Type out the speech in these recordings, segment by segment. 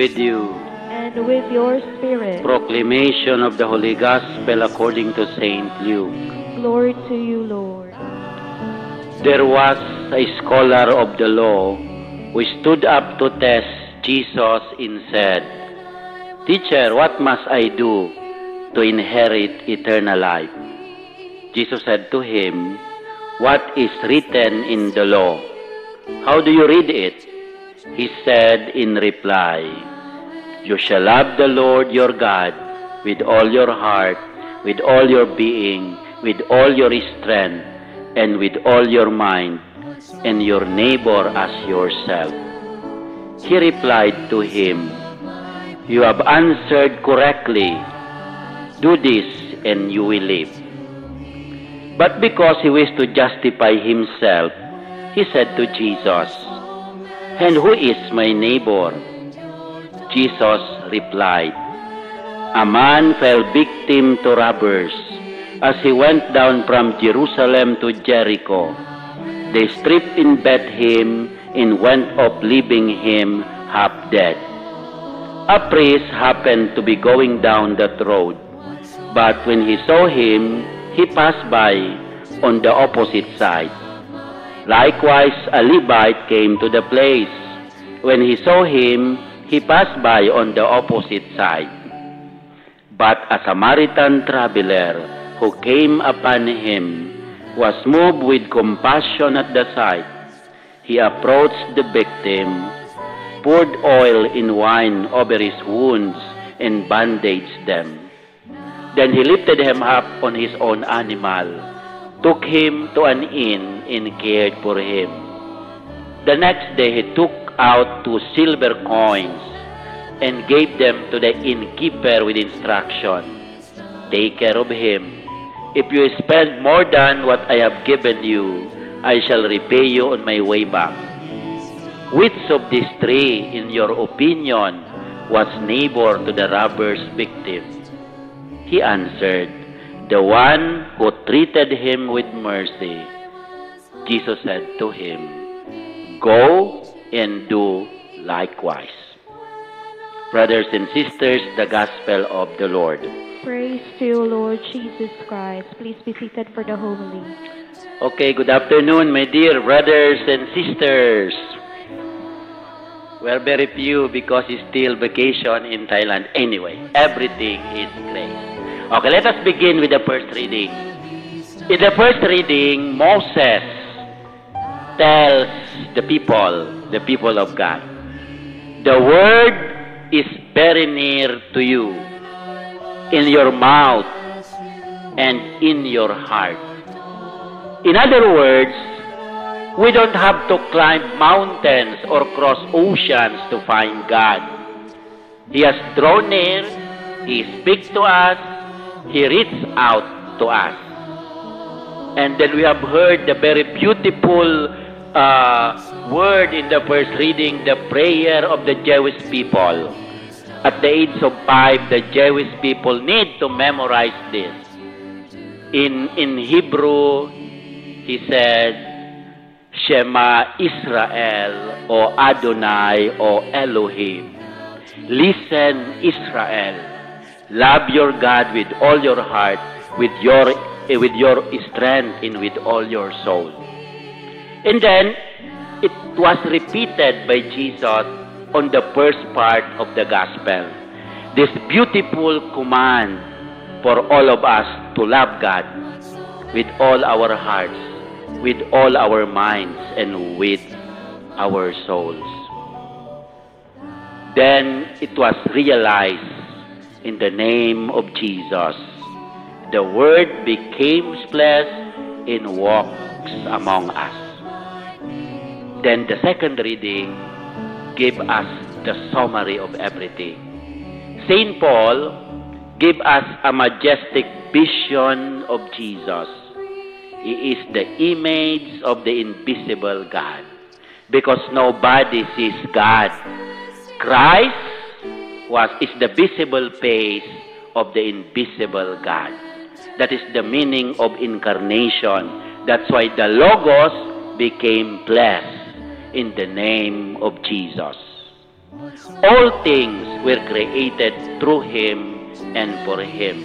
with you. And with your spirit. Proclamation of the Holy Gospel according to Saint Luke. Glory to you, Lord. There was a scholar of the law who stood up to test Jesus and said, "Teacher, what must I do to inherit eternal life?" Jesus said to him, "What is written in the law? How do you read it?" He said in reply, "You shall love the Lord your God with all your heart, with all your being, with all your strength, and with all your mind, and your neighbor as yourself." He replied to him, "You have answered correctly. Do this and you will live." But because he wished to justify himself, he said to Jesus, "And who is my neighbor?" Jesus replied, "A man fell victim to robbers as he went down from Jerusalem to Jericho. They stripped and beat him and went off leaving him half dead. A priest happened to be going down that road, but when he saw him, he passed by on the opposite side. Likewise, a Levite came to the place. When he saw him, he passed by on the opposite side. But a Samaritan traveler who came upon him was moved with compassion at the sight. He approached the victim, poured oil and wine over his wounds, and bandaged them. Then he lifted him up on his own animal, took him to an inn, and cared for him. The next day he took out 2 silver coins and gave them to the innkeeper with instruction, "Take care of him. If you spend more than what I have given you, I shall repay you on my way back." Which of these three, in your opinion, was neighbor to the robber's victim? He answered, "The one who treated him with mercy." Jesus said to him, "Go and do likewise." Brothers and sisters, the Gospel of the Lord. Praise to you, Lord Jesus Christ. Please be seated for the homily. Okay, good afternoon, my dear brothers and sisters. We're very few because it's still vacation in Thailand. Anyway, everything is grace. Okay, let us begin with the first reading. In the first reading, Moses tells the people of God, "The word is very near to you, in your mouth and in your heart." In other words, we don't have to climb mountains or cross oceans to find God. He has drawn near, He speaks to us, He reaches out to us. And then we have heard the very beautiful word in the first reading, the prayer of the Jewish people. At the age of 5, the Jewish people need to memorize this. In Hebrew, he said, "Shema Israel, O Adonai, O Elohim." Listen, Israel. Love your God with all your heart, with your strength, and with all your soul. And then, it was repeated by Jesus on the first part of the Gospel. This beautiful command for all of us to love God with all our hearts, with all our minds, and with our souls. Then, it was realized in the name of Jesus. The Word became flesh and walks among us. Then the second reading gave us the summary of everything. St. Paul gave us a majestic vision of Jesus. He is the image of the invisible God, because nobody sees God. Christ is the visible face of the invisible God. That is the meaning of incarnation. That's why the Logos became flesh in the name of Jesus. All things were created through Him and for Him.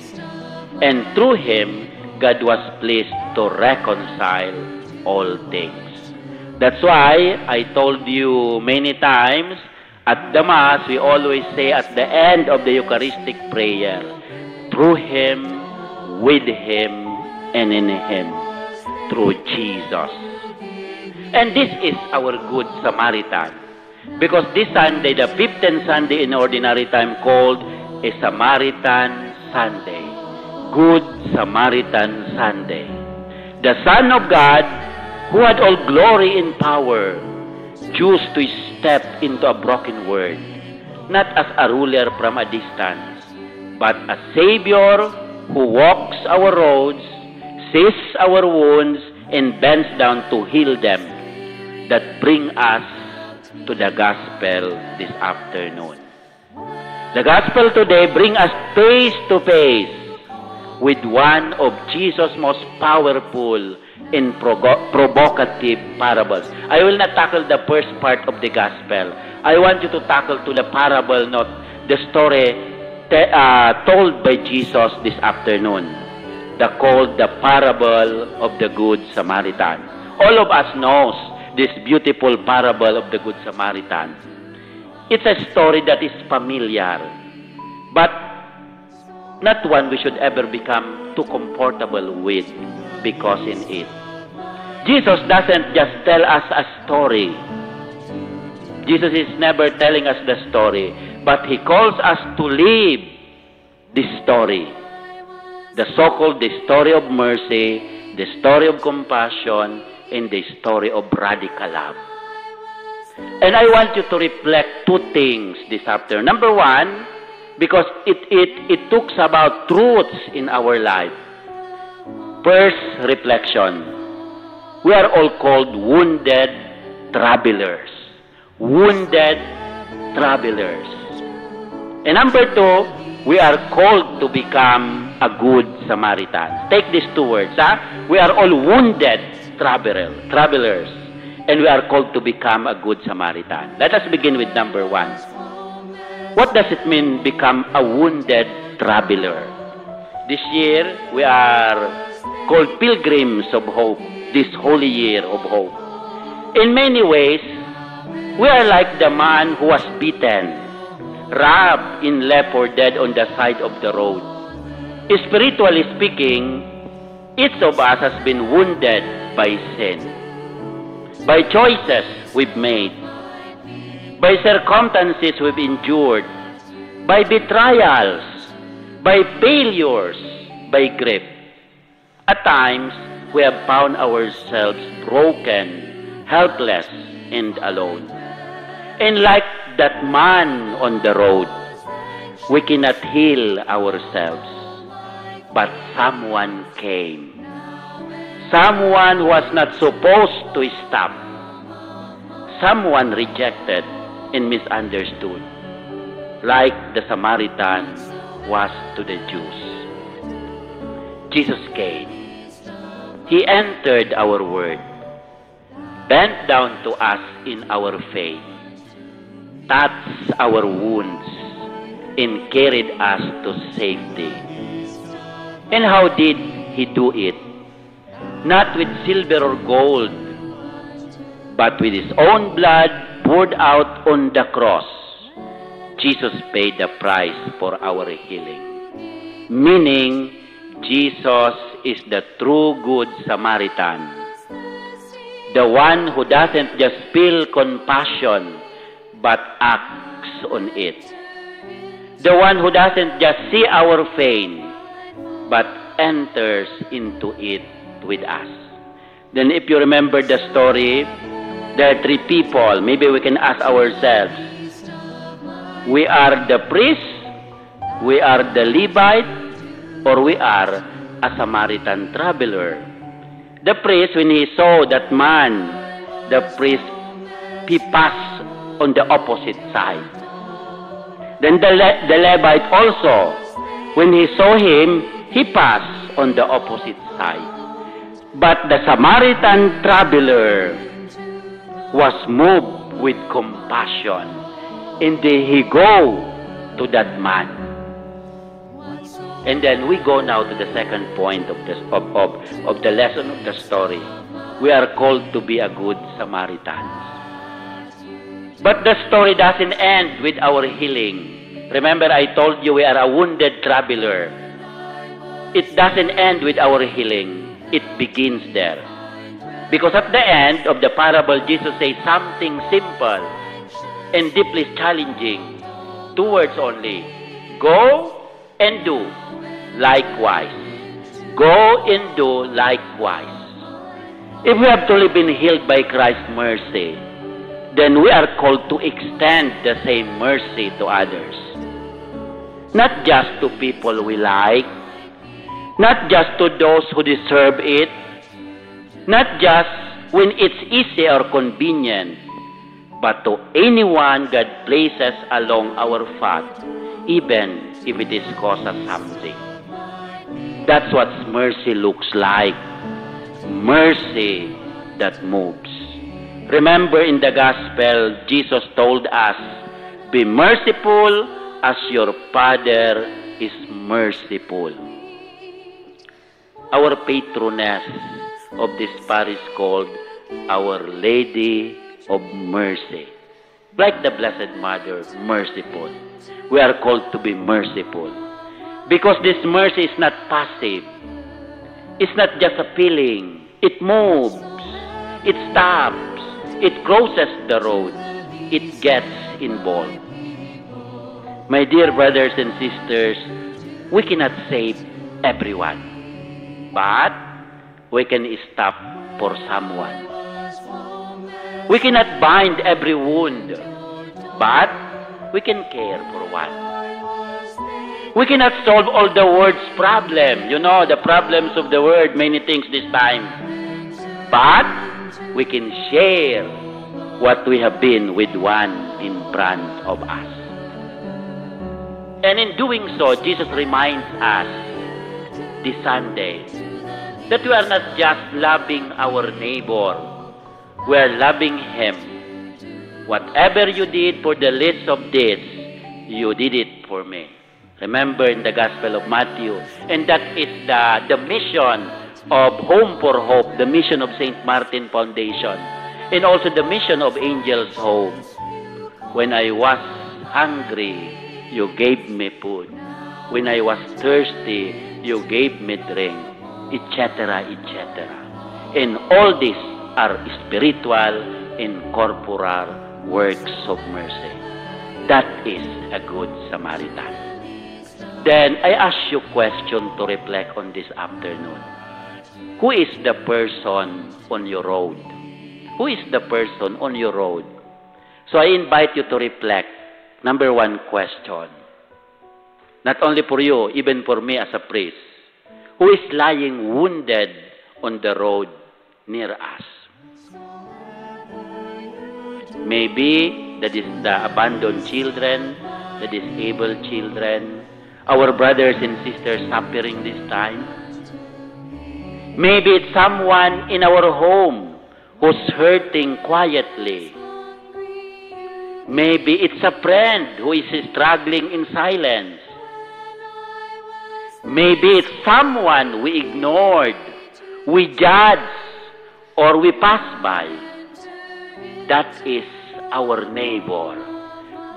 And through Him, God was pleased to reconcile all things. That's why I told you many times, at the Mass, we always say at the end of the Eucharistic prayer, through Him, with Him, and in Him, through Jesus. And this is our Good Samaritan. Because this Sunday, the 15th Sunday in Ordinary Time, called a Samaritan Sunday. Good Samaritan Sunday. The Son of God, who had all glory and power, chose to step into a broken world, not as a ruler from a distance, but a Savior who walks our roads, sees our wounds, and bends down to heal them, that bring us to the Gospel this afternoon. The Gospel today brings us face to face with one of Jesus' most powerful and provocative parables. I will not tackle the first part of the Gospel. I want you to tackle to the parable, not the story told by Jesus this afternoon. Called the parable of the Good Samaritan. All of us knows this beautiful parable of the Good Samaritan. It's a story that is familiar, but not one we should ever become too comfortable with, because in it, Jesus doesn't just tell us a story. Jesus is never telling us the story, but He calls us to live this story. The so-called the story of mercy, the story of compassion, and the story of radical love. And I want you to reflect two things this afternoon. Number one, because it talks about truths in our life. First, reflection. We are all called wounded travelers. Wounded travelers. And number two, we are called to become a good Samaritan. Take these two words. We are all wounded travelers. And we are called to become a good Samaritan. Let us begin with number one. What does it mean become a wounded traveler? This year, we are called pilgrims of hope. This holy year of hope. In many ways, we are like the man who was beaten, robbed, and left for dead on the side of the road. Spiritually speaking, each of us has been wounded by sin, by choices we've made, by circumstances we've endured, by betrayals, by failures, by grief. At times, we have found ourselves broken, helpless, and alone. And like that man on the road, we cannot heal ourselves. But someone came. Someone who was not supposed to stop. Someone rejected and misunderstood, like the Samaritan was to the Jews. Jesus came. He entered our world, bent down to us in our faith, touched our wounds, and carried us to safety. And how did He do it? Not with silver or gold, but with His own blood poured out on the cross. Jesus paid the price for our healing. Meaning, Jesus is the true Good Samaritan. The one who doesn't just feel compassion, but acts on it. The one who doesn't just see our pain, but enters into it with us. Then if you remember the story, there are three people. Maybe we can ask ourselves, we are the priest, we are the Levite, or we are a Samaritan traveler. The priest, when he saw that man, the priest, he passed on the opposite side. Then the Levite also, when he saw him, he passed on the opposite side. But the Samaritan traveler was moved with compassion. And he go to that man. And then we go now to the second point of the lesson of the story. We are called to be a good Samaritans. But the story doesn't end with our healing. Remember, I told you we are a wounded traveler. It doesn't end with our healing. It begins there. Because at the end of the parable, Jesus says something simple and deeply challenging. 2 words only. Go and do likewise. Go and do likewise. If we have truly been healed by Christ's mercy, then we are called to extend the same mercy to others. Not just to people we like, not just to those who deserve it, not just when it's easy or convenient, but to anyone God places along our path, even if it is cost us something. That's what mercy looks like. Mercy that moves. Remember in the Gospel, Jesus told us, be merciful as your Father is merciful. Our patroness of this parish called Our Lady of Mercy. Like the Blessed Mother, merciful. We are called to be merciful. Because this mercy is not passive. It's not just a feeling. It moves. It stops. It crosses the road. It gets involved. My dear brothers and sisters, we cannot save everyone. But we can stop for someone. We cannot bind every wound. But we can care for one. We cannot solve all the world's problem. You know, the problems of the world, many things this time. But we can share what we have been with one in front of us. And in doing so, Jesus reminds us this Sunday that we are not just loving our neighbor, we are loving him. Whatever you did for the least of this, you did it for me. Remember in the Gospel of Matthew. And that is the mission of Home for Hope, the mission of St. Martin Foundation, and also the mission of Angels Home. When I was hungry, you gave me food. When I was thirsty, you gave me drink, etc., etc. And all these are spiritual and corporal works of mercy. That is a good Samaritan. Then I ask you a question to reflect on this afternoon. Who is the person on your road? Who is the person on your road? So I invite you to reflect. Number one question. Not only for you, even for me as a priest. Who is lying wounded on the road near us? Maybe that is the abandoned children, the disabled children, our brothers and sisters suffering this time. Maybe it's someone in our home who's hurting quietly. Maybe it's a friend who is struggling in silence. Maybe it's someone we ignored, we judged, or we passed by. That is our neighbor.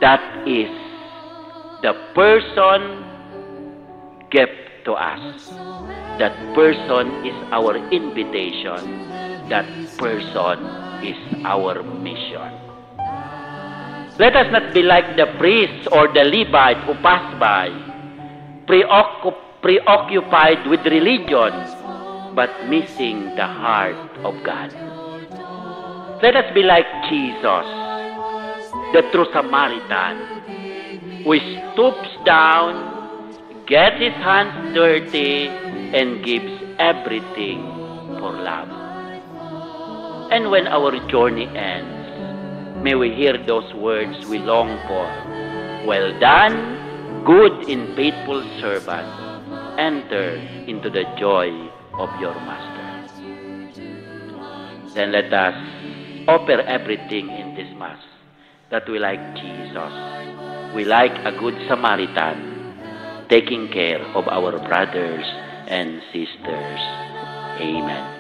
That is the person given to us. That person is our invitation. That person is our mission. Let us not be like the priest or the Levite who passed by, preoccupied with religion, but missing the heart of God. Let us be like Jesus, the true Samaritan, who stoops down, gets his hands dirty, and gives everything for love. And when our journey ends, may we hear those words we long for. Well done, good and faithful servant. Enter into the joy of your master. Then let us offer everything in this Mass that we like Jesus. We like a good Samaritan, taking care of our brothers and sisters. Amen.